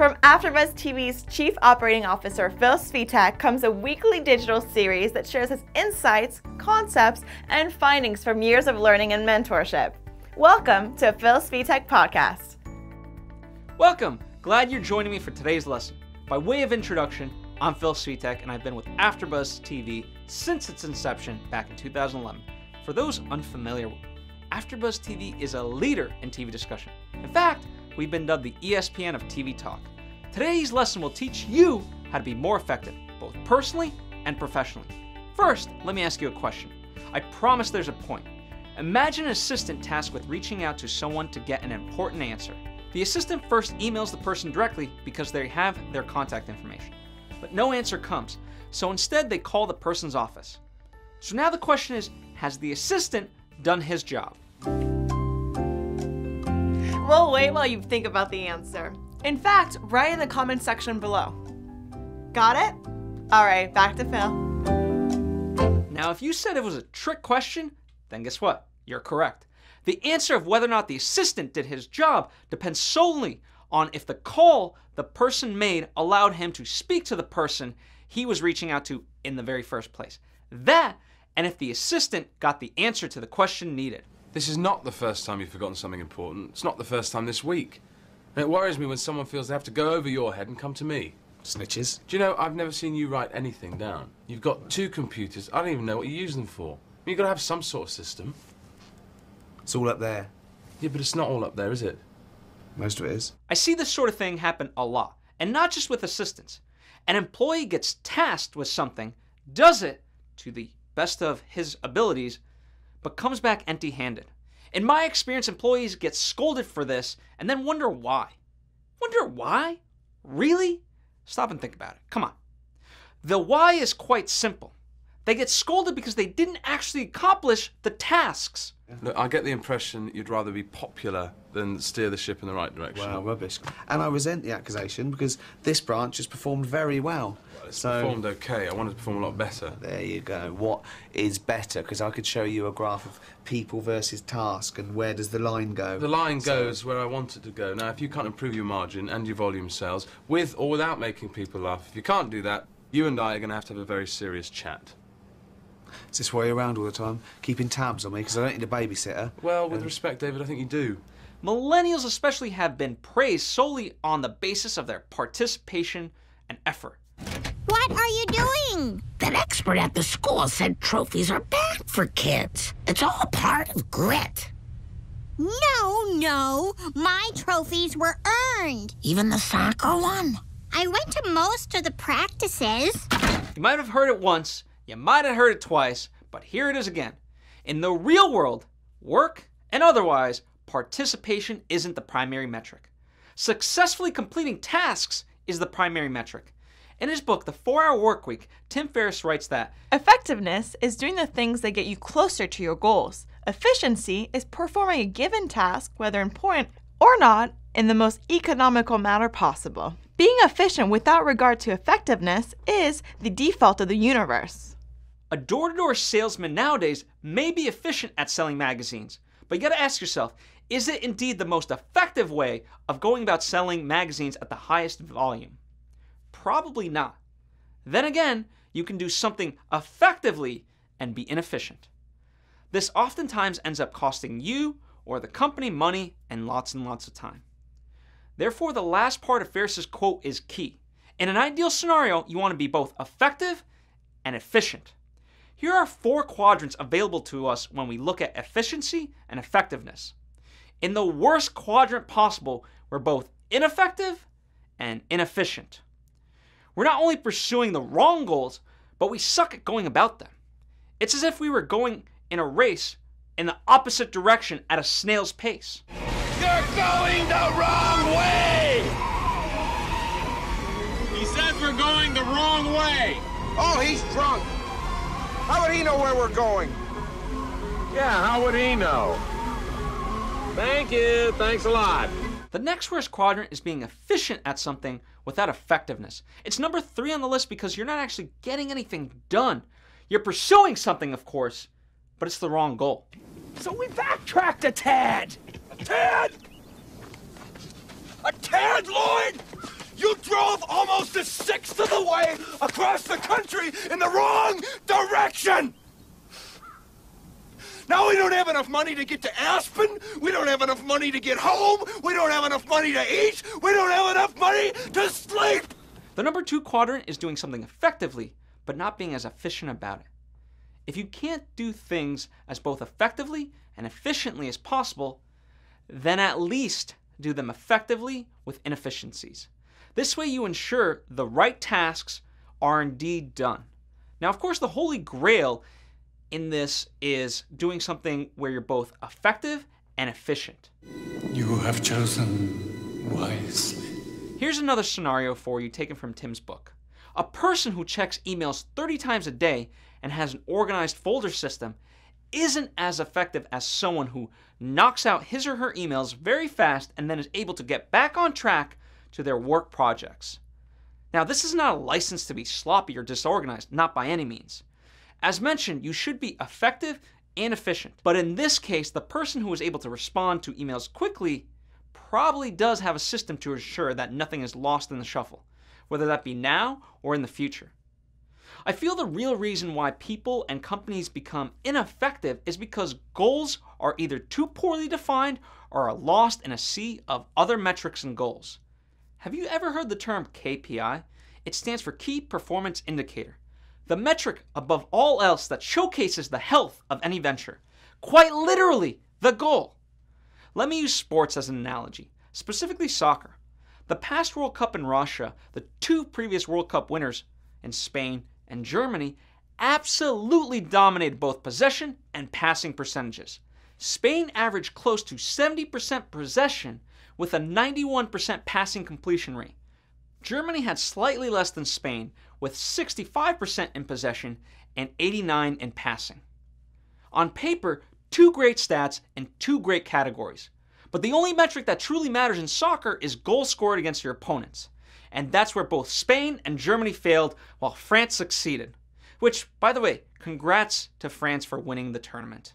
From AfterBuzz TV's Chief Operating Officer Phil Svitek comes a weekly digital series that shares his insights, concepts, and findings from years of learning and mentorship. Welcome to Phil Svitek Podcast. Welcome! Glad you're joining me for today's lesson. By way of introduction, I'm Phil Svitek, and I've been with AfterBuzz TV since its inception back in 2011. For those unfamiliar, AfterBuzz TV is a leader in TV discussion. In fact, we've been dubbed the ESPN of TV talk. Today's lesson will teach you how to be more effective, both personally and professionally. First, let me ask you a question. I promise there's a point. Imagine an assistant tasked with reaching out to someone to get an important answer. The assistant first emails the person directly because they have their contact information. But no answer comes, so instead they call the person's office. So now the question is, has the assistant done his job? We'll wait while you think about the answer. In fact, write in the comment section below. Got it? All right, back to Phil. Now, if you said it was a trick question, then guess what? You're correct. The answer of whether or not the assistant did his job depends solely on if the call the person made allowed him to speak to the person he was reaching out to in the very first place. That, and if the assistant got the answer to the question needed. This is not the first time you've forgotten something important. It's not the first time this week. And it worries me when someone feels they have to go over your head and come to me. Snitches. Do you know, I've never seen you write anything down. You've got 2 computers. I don't even know what you use them for. You've got to have some sort of system. It's all up there. Yeah, but it's not all up there, is it? Most of it is. I see this sort of thing happen a lot, and not just with assistants. An employee gets tasked with something, does it to the best of his abilities, but comes back empty-handed. In my experience, employees get scolded for this and then wonder why. Wonder why? Really? Stop and think about it. Come on. The why is quite simple. They get scolded because they didn't actually accomplish the tasks. Look, I get the impression you'd rather be popular than steer the ship in the right direction. Well, rubbish. And I resent the accusation because this branch has performed very well. It's performed okay. I wanted to perform a lot better. There you go. What is better? Because I could show you a graph of people versus task and where does the line go. The line goes where I want it to go. Now, if you can't improve your margin and your volume sales, with or without making people laugh, if you can't do that, you and I are going to have a very serious chat. Is this why you're around all the time, keeping tabs on me because I don't need a babysitter? Well, with respect, David, I think you do. Millennials especially have been praised solely on the basis of their participation and effort. What are you doing? That expert at the school said trophies are bad for kids. It's all part of grit. No. My trophies were earned. Even the soccer one? I went to most of the practices. You might have heard it once, you might have heard it twice, but here it is again. In the real world, work and otherwise, participation isn't the primary metric. Successfully completing tasks is the primary metric. In his book, The 4-Hour Workweek, Tim Ferriss writes that Effectiveness is doing the things that get you closer to your goals. Efficiency is performing a given task, whether important or not, in the most economical manner possible. Being efficient without regard to effectiveness is the default of the universe. a door-to-door salesman nowadays may be efficient at selling magazines, but you gotta ask yourself, is it indeed the most effective way of going about selling magazines at the highest volume? Probably not. Then again, you can do something effectively and be inefficient. This oftentimes ends up costing you or the company money and lots of time. Therefore, the last part of Ferriss's quote is key. In an ideal scenario, you want to be both effective and efficient. Here are 4 quadrants available to us when we look at efficiency and effectiveness. In the worst quadrant possible, we're both ineffective and inefficient. We're not only pursuing the wrong goals, but we suck at going about them. It's as if we were going in a race in the opposite direction at a snail's pace. You're going the wrong way! He says we're going the wrong way. Oh, he's drunk. How would he know where we're going? Yeah, how would he know? Thank you. Thanks a lot. The next worst quadrant is being efficient at something without effectiveness. It's number 3 on the list because you're not actually getting anything done. You're pursuing something, of course, but it's the wrong goal. So we backtracked a tad. A tad, Lloyd? yourself almost a sixth of the way across the country in the wrong direction! Now we don't have enough money to get to Aspen, we don't have enough money to get home, we don't have enough money to eat, we don't have enough money to sleep! The number 2 quadrant is doing something effectively, but not being as efficient about it. If you can't do things as both effectively and efficiently as possible, then at least do them effectively with inefficiencies. This way you ensure the right tasks are indeed done. Now, of course, the holy grail in this is doing something where you're both effective and efficient. You have chosen wisely. Here's another scenario for you taken from Tim's book. A person who checks emails 30 times a day and has an organized folder system isn't as effective as someone who knocks out his or her emails very fast and then is able to get back on track to their work projects. Now, this is not a license to be sloppy or disorganized, not by any means. As mentioned, you should be effective and efficient. But in this case, the person who is able to respond to emails quickly probably does have a system to ensure that nothing is lost in the shuffle, whether that be now or in the future. I feel the real reason why people and companies become ineffective is because goals are either too poorly defined or are lost in a sea of other metrics and goals. Have you ever heard the term KPI? It stands for Key Performance Indicator. The metric above all else that showcases the health of any venture. Quite literally, the goal. Let me use sports as an analogy, specifically soccer. The past World Cup in Russia, the 2 previous World Cup winners in Spain and Germany absolutely dominated both possession and passing percentages. Spain averaged close to 70% possession with a 91% passing completion rate. Germany had slightly less than Spain, with 65% in possession and 89% in passing. On paper, 2 great stats in 2 great categories. But the only metric that truly matters in soccer is goals scored against your opponents. And that's where both Spain and Germany failed while France succeeded. Which, by the way, congrats to France for winning the tournament.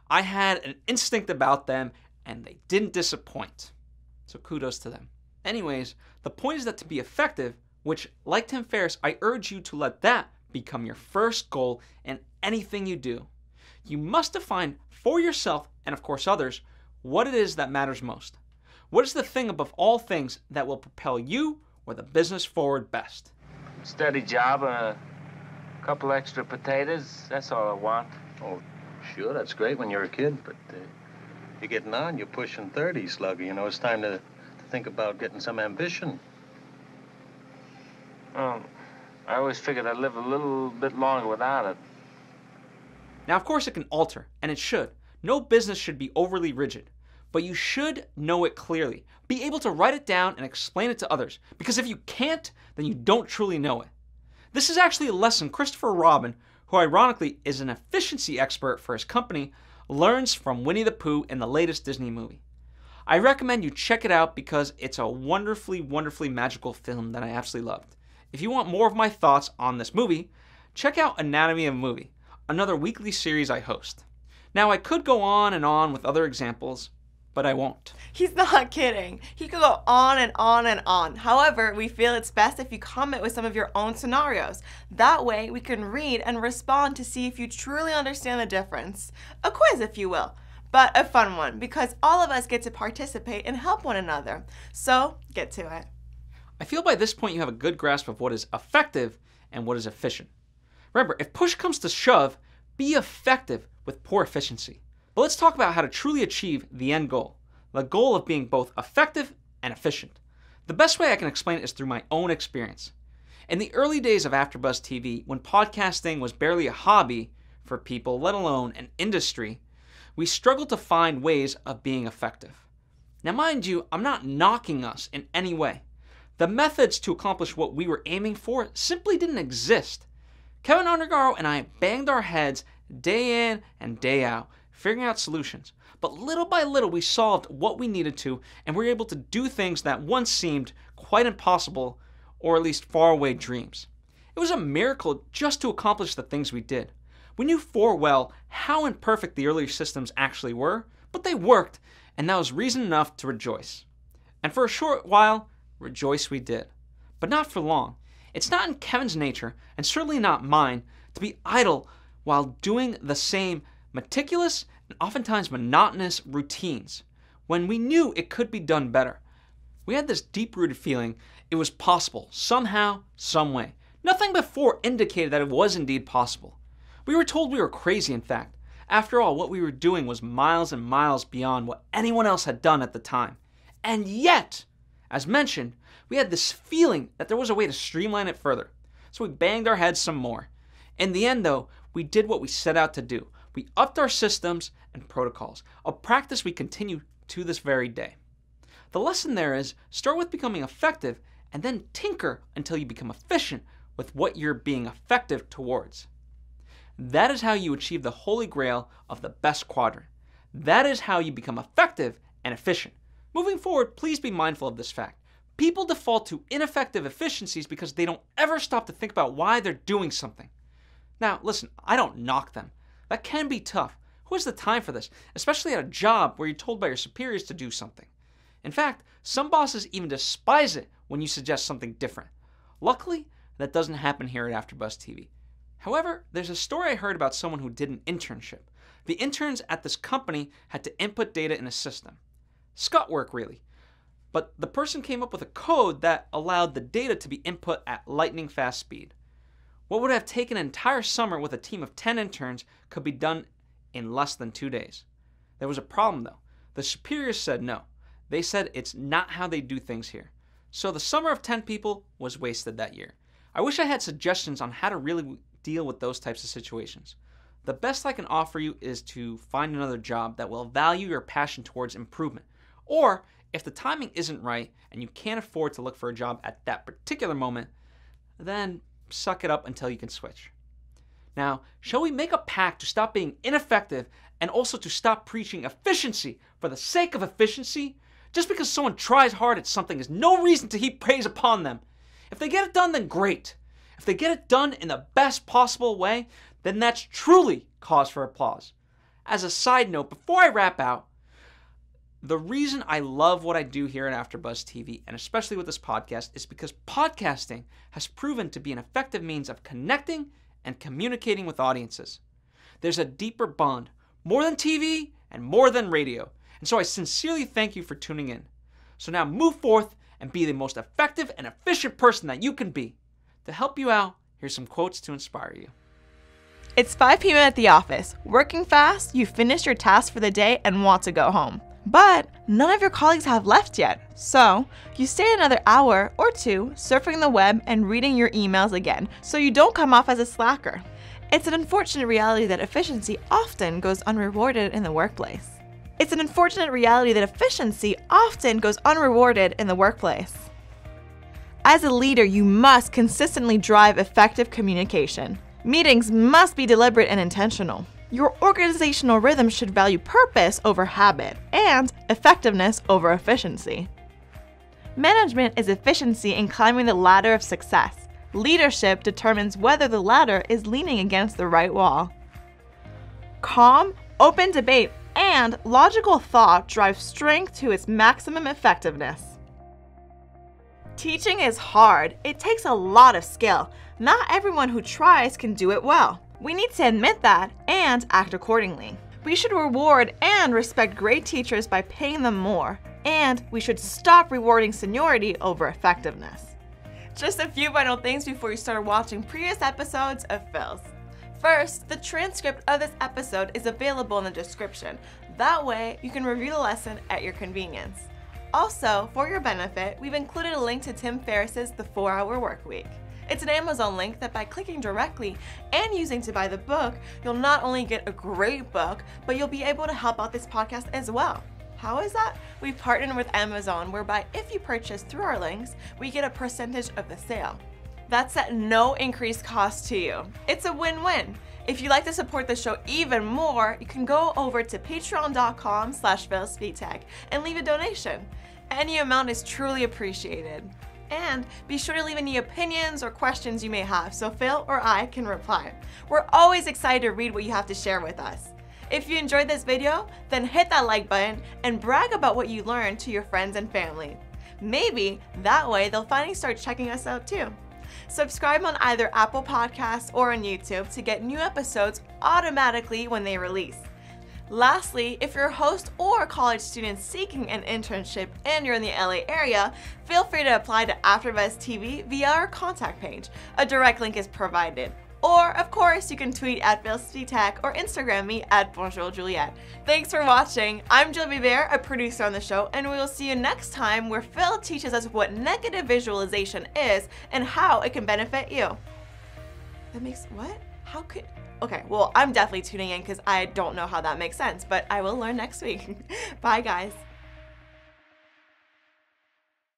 I had an instinct about them and they didn't disappoint. So kudos to them. Anyways, the point is that to be effective, which, like Tim Ferriss, I urge you to let that become your first goal in anything you do. You must define for yourself, and of course others, what it is that matters most. What is the thing above all things that will propel you or the business forward best? Steady job and a couple extra potatoes, that's all I want. Oh, sure, that's great when you're a kid, but you're getting on, you're pushing 30, Slugger. You know, it's time to think about getting some ambition. Well, I always figured I'd live a little bit longer without it. Now, of course, it can alter, and it should. No business should be overly rigid, but you should know it clearly. Be able to write it down and explain it to others, because if you can't, then you don't truly know it. This is actually a lesson Christopher Robin, who ironically is an efficiency expert for his company, learns from Winnie the Pooh in the latest Disney movie. I recommend you check it out because it's a wonderfully, wonderfully magical film that I absolutely loved. If you want more of my thoughts on this movie, check out Anatomy of a Movie, another weekly series I host. Now, I could go on and on with other examples, but I won't. He's not kidding. He could go on and on and on. However, we feel it's best if you comment with some of your own scenarios. That way, we can read and respond to see if you truly understand the difference. A quiz, if you will. But a fun one, because all of us get to participate and help one another. So, get to it. I feel by this point you have a good grasp of what is effective and what is efficient. Remember, if push comes to shove, be effective with poor efficiency. But let's talk about how to truly achieve the end goal, the goal of being both effective and efficient. The best way I can explain it is through my own experience. In the early days of AfterBuzz TV, when podcasting was barely a hobby for people, let alone an industry, we struggled to find ways of being effective. Now, mind you, I'm not knocking us in any way. The methods to accomplish what we were aiming for simply didn't exist. Kevin Undergaro and I banged our heads day in and day out, figuring out solutions. But little by little, we solved what we needed to, and we were able to do things that once seemed quite impossible, or at least faraway dreams. It was a miracle just to accomplish the things we did. We knew full well how imperfect the earlier systems actually were, but they worked, and that was reason enough to rejoice. And for a short while, rejoice we did. but not for long. It's not in Kevin's nature, and certainly not mine, to be idle while doing the same meticulous and oftentimes monotonous routines when we knew it could be done better. We had this deep-rooted feeling it was possible, somehow, some way. Nothing before indicated that it was indeed possible. We were told we were crazy, in fact. After all, what we were doing was miles and miles beyond what anyone else had done at the time. And yet, as mentioned, we had this feeling that there was a way to streamline it further. So we banged our heads some more. In the end, though, we did what we set out to do. We upped our systems and protocols, a practice we continue to this very day. The lesson there is start with becoming effective and then tinker until you become efficient with what you're being effective towards. That is how you achieve the holy grail of the best quadrant. That is how you become effective and efficient. Moving forward, please be mindful of this fact. People default to ineffective efficiencies because they don't ever stop to think about why they're doing something. Now, listen, I don't knock them. That can be tough. Who has the time for this? Especially at a job where you're told by your superiors to do something. In fact, some bosses even despise it when you suggest something different. Luckily, that doesn't happen here at AfterBuzz TV. However, there's a story I heard about someone who did an internship. The interns at this company had to input data in a system. Scut work, really. But the person came up with a code that allowed the data to be input at lightning fast speed. What would have taken an entire summer with a team of 10 interns could be done in less than 2 days. There was a problem, though. The superiors said no. They said it's not how they do things here. So the summer of 10 people was wasted that year. I wish I had suggestions on how to really deal with those types of situations. The best I can offer you is to find another job that will value your passion towards improvement. Or, if the timing isn't right and you can't afford to look for a job at that particular moment, then suck it up until you can switch. Now, shall we make a pact to stop being ineffective and also to stop preaching efficiency for the sake of efficiency? Just because someone tries hard at something is no reason to heap praise upon them. If they get it done, then great. If they get it done in the best possible way, then that's truly cause for applause. As a side note, before I wrap out, the reason I love what I do here at AfterBuzz TV, and especially with this podcast, is because podcasting has proven to be an effective means of connecting and communicating with audiences. There's a deeper bond, more than TV and more than radio. And so I sincerely thank you for tuning in. So now move forth and be the most effective and efficient person that you can be. To help you out, here's some quotes to inspire you. It's 5 p.m. at the office. Working fast, you finished your task for the day and want to go home. But none of your colleagues have left yet. So you stay another hour or two surfing the web and reading your emails again so you don't come off as a slacker. It's an unfortunate reality that efficiency often goes unrewarded in the workplace. As a leader, you must consistently drive effective communication. Meetings must be deliberate and intentional. Your organizational rhythm should value purpose over habit and effectiveness over efficiency. Management is efficiency in climbing the ladder of success. Leadership determines whether the ladder is leaning against the right wall. Calm, open debate, and logical thought drive strength to its maximum effectiveness. Teaching is hard. It takes a lot of skill. Not everyone who tries can do it well. We need to admit that and act accordingly. We should reward and respect great teachers by paying them more, and we should stop rewarding seniority over effectiveness. Just a few final things before you start watching previous episodes of Phil's. First, the transcript of this episode is available in the description. That way, you can review the lesson at your convenience. Also, for your benefit, we've included a link to Tim Ferriss's The 4-Hour Workweek. It's an Amazon link that by clicking directly and using to buy the book, you'll not only get a great book, but you'll be able to help out this podcast as well. How is that? We've partnered with Amazon, whereby if you purchase through our links, we get a percentage of the sale. That's at no increased cost to you. It's a win-win. If you'd like to support the show even more, you can go over to patreon.com/Svitek and leave a donation. Any amount is truly appreciated. And be sure to leave any opinions or questions you may have so Phil or I can reply. We're always excited to read what you have to share with us. If you enjoyed this video, then hit that like button and brag about what you learned to your friends and family. Maybe that way they'll finally start checking us out too. Subscribe on either Apple Podcasts or on YouTube to get new episodes automatically when they release. Lastly, if you're a host or a college student seeking an internship and you're in the LA area, feel free to apply to AfterBuzz TV via our contact page. A direct link is provided. Or, of course, you can tweet at Svitek or Instagram me at BonjourJuliette. Thanks for watching. I'm Jill Bear, a producer on the show, and we will see you next time where Phil teaches us what negative visualization is and how it can benefit you. That makes what? How could... Okay, well, I'm definitely tuning in because I don't know how that makes sense, but I will learn next week. Bye, guys.